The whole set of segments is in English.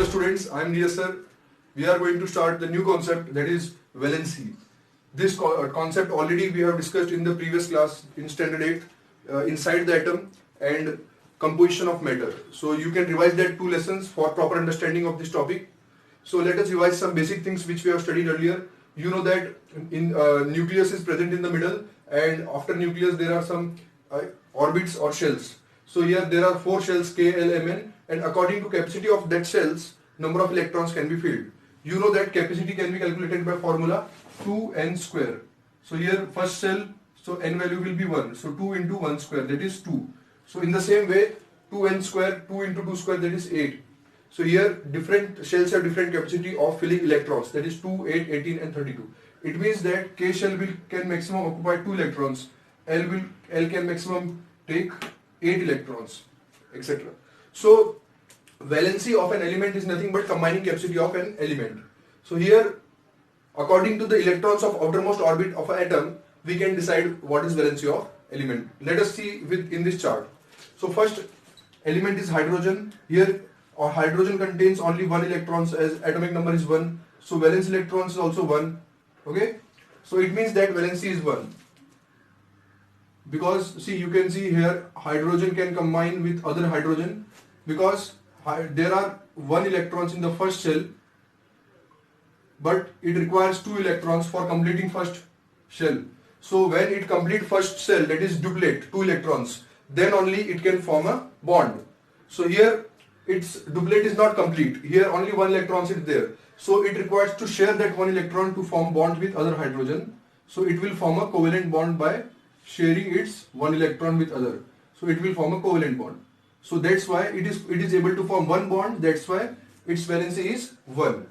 students, I am Neeraj sir. We are going to start the new concept, that is valency. This concept already we have discussed in the previous class in standard 8, inside the atom and composition of matter. So you can revise that 2 lessons for proper understanding of this topic. So let us revise some basic things which we have studied earlier. You know that in nucleus is present in the middle, and after nucleus there are some orbits or shells. So here there are 4 shells K, L, M, N, and according to capacity of that shells, number of electrons can be filled. You know that capacity can be calculated by formula 2n square. So here first shell, so n value will be 1. So 2 into 1 square, that is 2. So in the same way, 2n square, 2 into 2 square, that is 8. So here different shells have different capacity of filling electrons, that is 2, 8, 18 and 32. It means that K shell can maximum occupy 2 electrons, L can maximum take 8 electrons, etc. So valency of an element is nothing but combining capacity of an element. So here, according to the electrons of outermost orbit of an atom, we can decide what is valency of element. Let us see in this chart. So first element is hydrogen. Here hydrogen contains only 1 electrons as atomic number is 1. So valence electrons is also 1. Okay. So it means that valency is 1. Because see, you can see here hydrogen can combine with other hydrogen, because there are 1 electrons in the first shell, but it requires 2 electrons for completing first shell. So when it complete first shell, that is duplet, 2 electrons, then only it can form a bond. So here its duplet is not complete. Here only 1 electron is there. So it requires to share that 1 electron to form bond with other hydrogen. So it will form a covalent bond by sharing its 1 electron with other. So it will form a covalent bond. So that's why it is able to form 1 bond. That's why its valency is 1.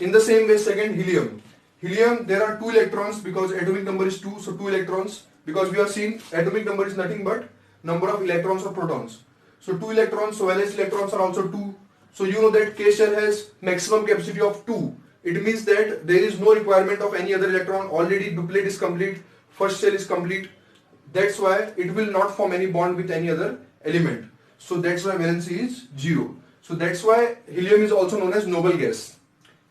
In the same way, second, helium. Helium, there are 2 electrons because atomic number is 2. So 2 electrons, because we have seen atomic number is nothing but number of electrons or protons. So 2 electrons, so valence electrons are also 2. So you know that K shell has maximum capacity of 2. It means that there is no requirement of any other electron. Already duplet is complete, first shell is complete. That's why it will not form any bond with any other element. So that's why valency is 0. So that's why helium is also known as noble gas.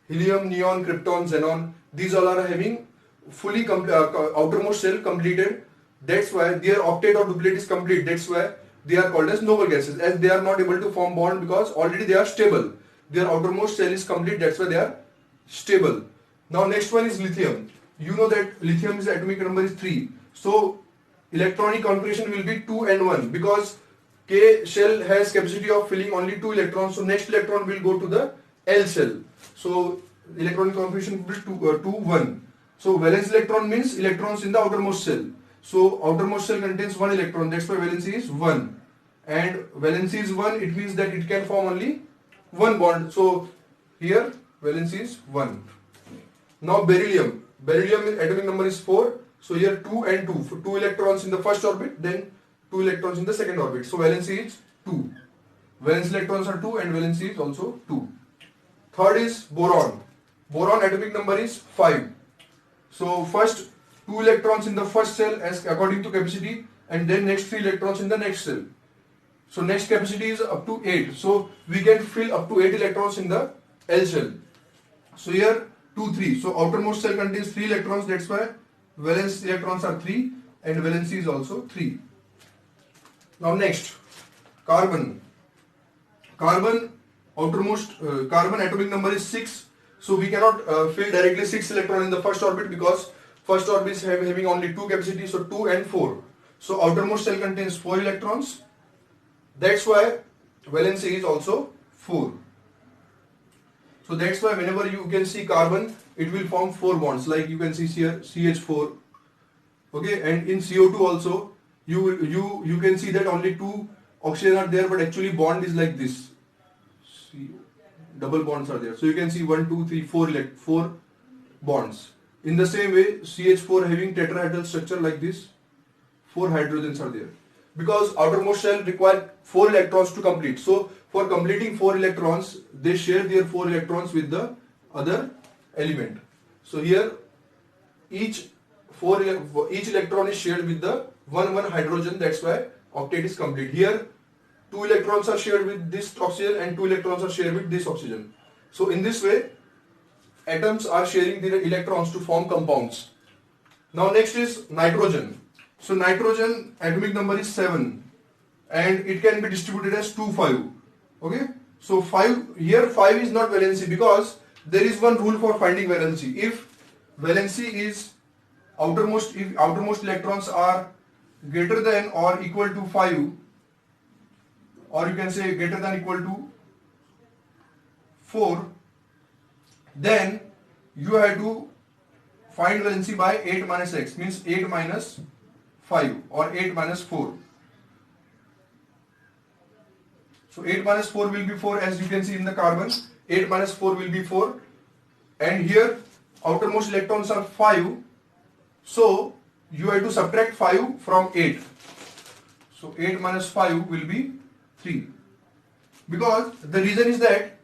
Helium, neon, krypton, xenon, these all are having fully outermost shell completed. That's why their octet or duplet is complete. That's why they are called as noble gases, as they are not able to form bond because already they are stable. Their outermost shell is complete, that's why they are stable. Now next one is lithium. You know that lithium's atomic number is 3. So electronic configuration will be 2 and 1 because K shell has capacity of filling only 2 electrons. So next electron will go to the L shell. So electronic configuration will be 2, 1. So valence electron means electrons in the outermost shell. So outermost shell contains 1 electron, that's why valency is 1. And valency is 1, it means that it can form only 1 bond. So here valency is 1. Now beryllium. Beryllium atomic number is 4. So here 2 and 2. For 2 electrons in the first orbit, then 2 electrons in the second orbit. So valency is 2. Valence electrons are 2 and valency is also 2. Third is boron. Boron atomic number is 5. So first 2 electrons in the first cell as according to capacity, and then next 3 electrons in the next cell. So next capacity is up to 8. So we can fill up to 8 electrons in the L shell. So here 2, 3. So outermost shell contains 3 electrons. That's why valence electrons are 3 and valency is also 3. Now next, carbon. Carbon outermost carbon atomic number is 6. So we cannot fill directly 6 electrons in the first orbit because first orbit is having only 2 capacity, so 2 and 4. So outermost shell contains 4 electrons. That's why valency is also 4. So that's why whenever you can see carbon, it will form 4 bonds. Like you can see here CH4. Okay, and in CO2 also, you can see that only 2 oxygen are there, but actually bond is like this. Double bonds are there. So you can see 1, 2, 3, 4 bonds. In the same way, CH4 having tetrahedral structure like this, 4 hydrogens are there. Because outermost shell require 4 electrons to complete. So for completing 4 electrons, they share their 4 electrons with the other element. So here each electron is shared with the 1 hydrogen. That's why octet is complete. Here two electrons are shared with this oxygen and two electrons are shared with this oxygen. So in this way, atoms are sharing their electrons to form compounds. Now next is nitrogen. So nitrogen atomic number is 7 and it can be distributed as 2, 5. Okay. So 5, here 5 is not valency because there is one rule for finding valency. If valency is if outermost electrons are greater than or equal to 5, or you can say greater than equal to 4, then you have to find valency by 8 minus x, means 8 minus 5 or 8 minus 4. So 8 minus 4 will be 4, as you can see in the carbon. 8 minus 4 will be 4. And here outermost electrons are 5. So you have to subtract 5 from 8. So 8 minus 5 will be 3. Because the reason is that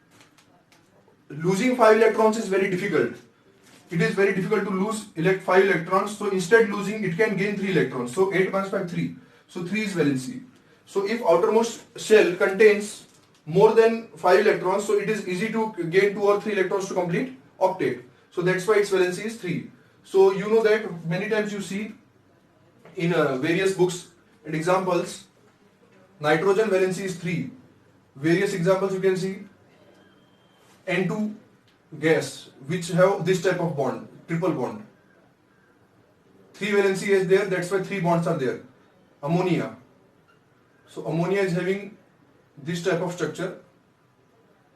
losing 5 electrons is very difficult. It is very difficult to lose 5 electrons. So instead losing, it can gain 3 electrons. So 8 minus 5, 3. So 3 is valency. So if outermost shell contains more than 5 electrons, so it is easy to gain 2 or 3 electrons to complete octet. So that's why its valency is 3. So you know that many times you see in various books and examples, nitrogen valency is 3. Various examples you can see, N2 gas which have this type of bond, triple bond. 3 valency is there, that's why 3 bonds are there. Ammonia. So ammonia is having this type of structure.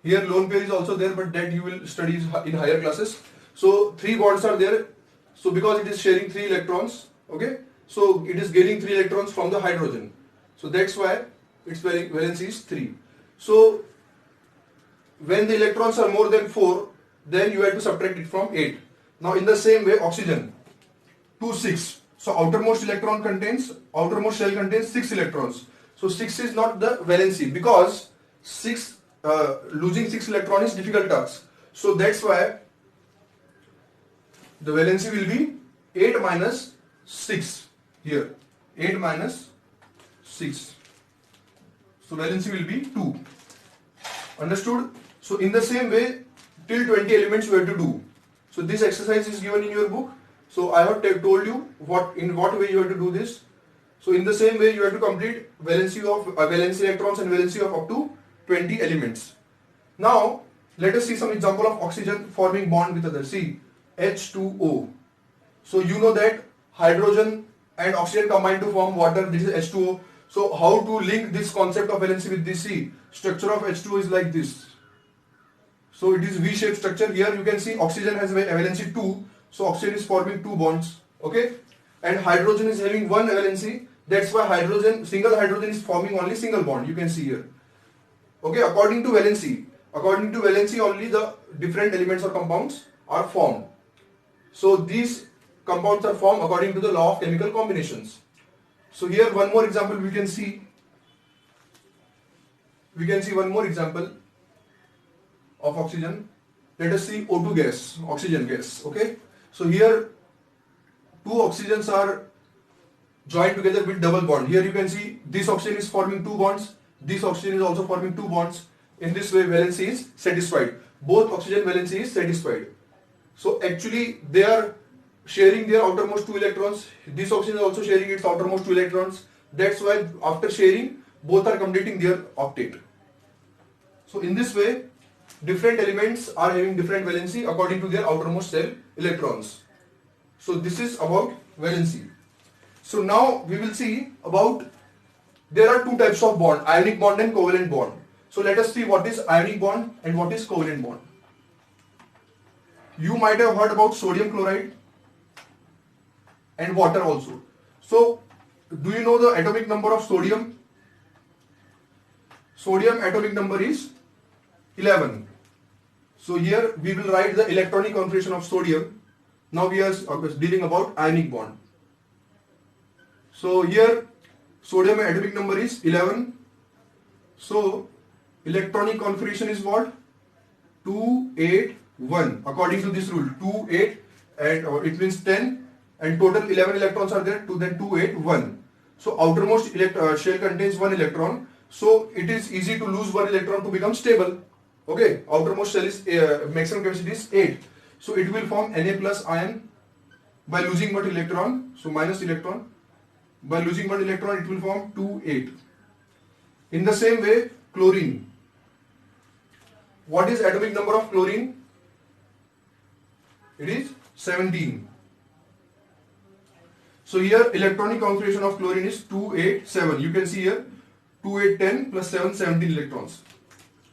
Here lone pair is also there, but that you will study in higher classes. So 3 bonds are there. So because it is sharing 3 electrons, okay, so it is gaining 3 electrons from the hydrogen. So that's why its valency is 3. So when the electrons are more than 4, then you have to subtract it from 8. Now in the same way, oxygen 2, 6. So outermost shell contains 6 electrons. So 6 is not the valency because losing 6 electrons is difficult task. So that's why the valency will be 8 minus 6 here. 8 minus 6. So valency will be 2. Understood? So in the same way, till 20 elements you have to do. So this exercise is given in your book. So I have told you in what way you have to do this. So in the same way you have to complete valency electrons and valency of up to 20 elements. Now let us see some example of oxygen forming bond with others. See H2O. So you know that hydrogen and oxygen combine to form water. This is H2O. So how to link this concept of valency with this? See, structure of H2O is like this. So it is V-shaped structure. Here you can see oxygen has a valency 2. So oxygen is forming 2 bonds. Okay. And hydrogen is having 1 valency. That's why single hydrogen is forming only single bond. You can see here. Okay. According to valency only the different elements or compounds are formed. So these compounds are formed according to the law of chemical combinations. So here one more example we can see. We can see one more example of oxygen. Let us see O2 gas, oxygen gas. Okay. So here 2 oxygens are joined together with double bond. Here you can see this oxygen is forming 2 bonds. This oxygen is also forming 2 bonds. In this way valency is satisfied. Both oxygen valency is satisfied. So actually they are sharing their outermost 2 electrons. This oxygen is also sharing its outermost 2 electrons. That's why after sharing both are completing their octet. So in this way different elements are having different valency according to their outermost shell electrons. So this is about valency. So now we will see about, there are 2 types of bond, ionic bond and covalent bond. So let us see what is ionic bond and what is covalent bond. You might have heard about sodium chloride and water also. So do you know the atomic number of sodium? Sodium atomic number is 11. So here we will write the electronic configuration of sodium. Now we are dealing about ionic bond. So here sodium atomic number is 11. So electronic configuration is what? 2, 8, 1. According to this rule, 2, 8 and it means 10 and total 11 electrons are there, then 2, 8, 1. So outermost shell contains 1 electron. So it is easy to lose one electron to become stable. Okay, outermost shell is maximum capacity is 8. So it will form Na plus ion by losing one electron. So minus electron. By losing one electron, it will form 2, 8. In the same way, chlorine. What is atomic number of chlorine? It is 17. So here electronic configuration of chlorine is 2, 8, 7. You can see here 2, 8, 10 plus 7, 17 electrons.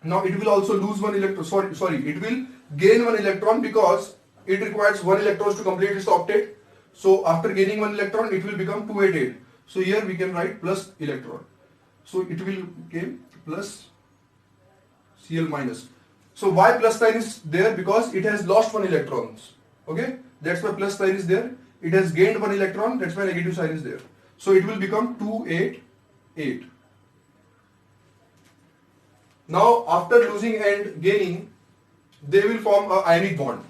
Now it will also lose one electron. Sorry, it will gain one electron because it requires one electron to complete its octet. So after gaining one electron, it will become 288. So here we can write plus electron. So it will become plus Cl minus. So why plus sign is there? Because it has lost one electrons. Okay, that's why plus sign is there. It has gained one electron. That's why negative sign is there. So it will become 288. Now after losing and gaining, they will form a ionic bond.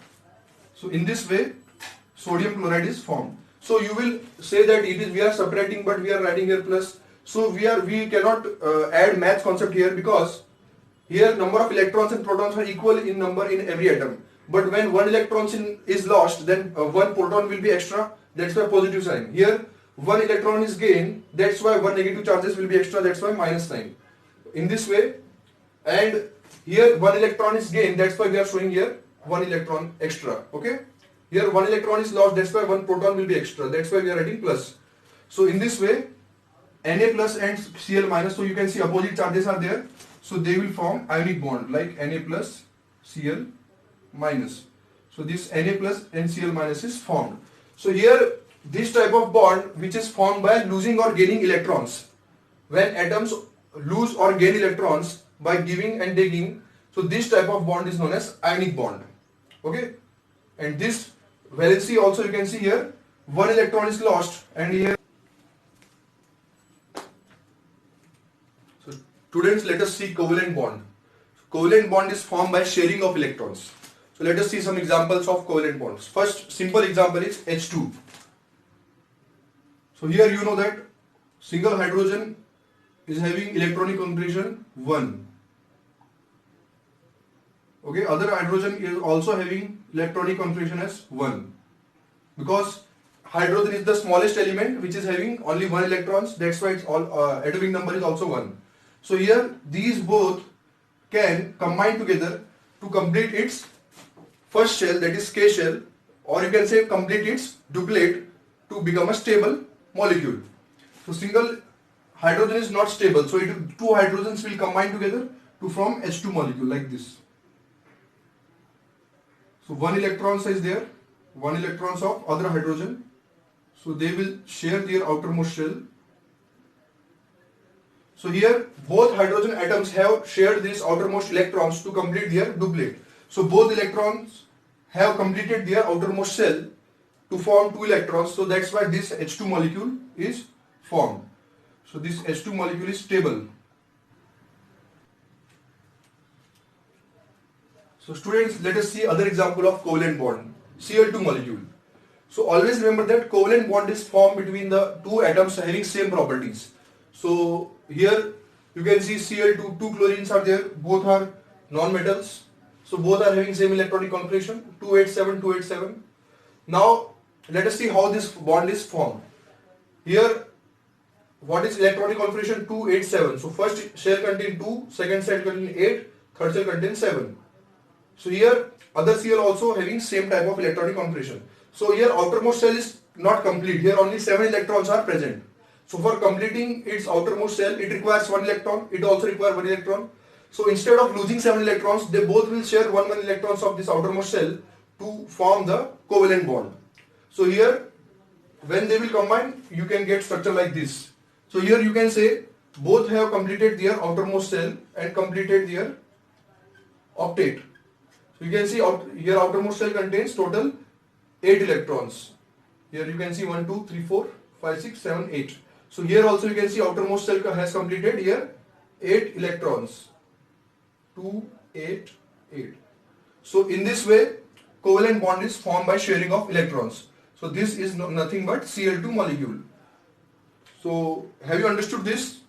So in this way, sodium chloride is formed. So you will say that it is we are separating, but we are writing here plus. So we cannot add math concept here because here number of electrons and protons are equal in number in every atom. But when one electron is lost, then one proton will be extra. That's why positive sign. Here one electron is gained. That's why one negative charges will be extra. That's why minus sign. In this way, and here one electron is gained. That's why we are showing here one electron extra. Okay. Here one electron is lost. That's why one proton will be extra. That's why we are writing plus. So in this way, Na plus and Cl minus. So you can see opposite charges are there. So they will form ionic bond like Na plus Cl minus. So this Na plus and Cl minus is formed. So here this type of bond which is formed by losing or gaining electrons. When atoms lose or gain electrons by giving and taking, so this type of bond is known as ionic bond. Okay, and this valency also you can see here one electron is lost, and here. So students, let us see covalent bond. Covalent bond is formed by sharing of electrons. So let us see some examples of covalent bonds. First simple example is H2. So here you know that single hydrogen is having electronic configuration 1. Okay, other hydrogen is also having electronic configuration as 1. Because hydrogen is the smallest element which is having only 1 electrons. That's why its atomic number is also 1. So here these both can combine together to complete its first shell, that is K shell, or you can say complete its duplet to become a stable molecule. So single hydrogen is not stable, so two hydrogens will combine together to form H2 molecule like this. So one electron is there, one electrons of other hydrogen, so they will share their outermost shell. So here both hydrogen atoms have shared these outermost electrons to complete their duplet. So both electrons have completed their outermost shell to form 2 electrons. So that's why this H2 molecule is formed. So this H2 molecule is stable. So students, let us see other example of covalent bond, Cl2 molecule. So always remember that covalent bond is formed between the two atoms having same properties. So here you can see Cl2, two chlorines are there, both are non-metals. So both are having same electronic configuration, 287, 287. Now let us see how this bond is formed. Here what is electronic configuration? 287. So first shell contains 2, second shell contains 8, third shell contains 7. So here other Cl also having same type of electronic configuration. So here outermost shell is not complete. Here only 7 electrons are present. So for completing its outermost shell, it requires 1 electron. It also requires 1 electron. So instead of losing 7 electrons, they both will share 1 electrons of this outermost shell to form the covalent bond. So here when they will combine, you can get structure like this. So here you can say both have completed their outermost shell and completed their octet. So you can see here outermost shell contains total 8 electrons. Here you can see 1, 2, 3, 4, 5, 6, 7, 8. So here also you can see outermost shell has completed here 8 electrons. 2, 8, 8. So in this way covalent bond is formed by sharing of electrons. So this is nothing but Cl2 molecule. So have you understood this?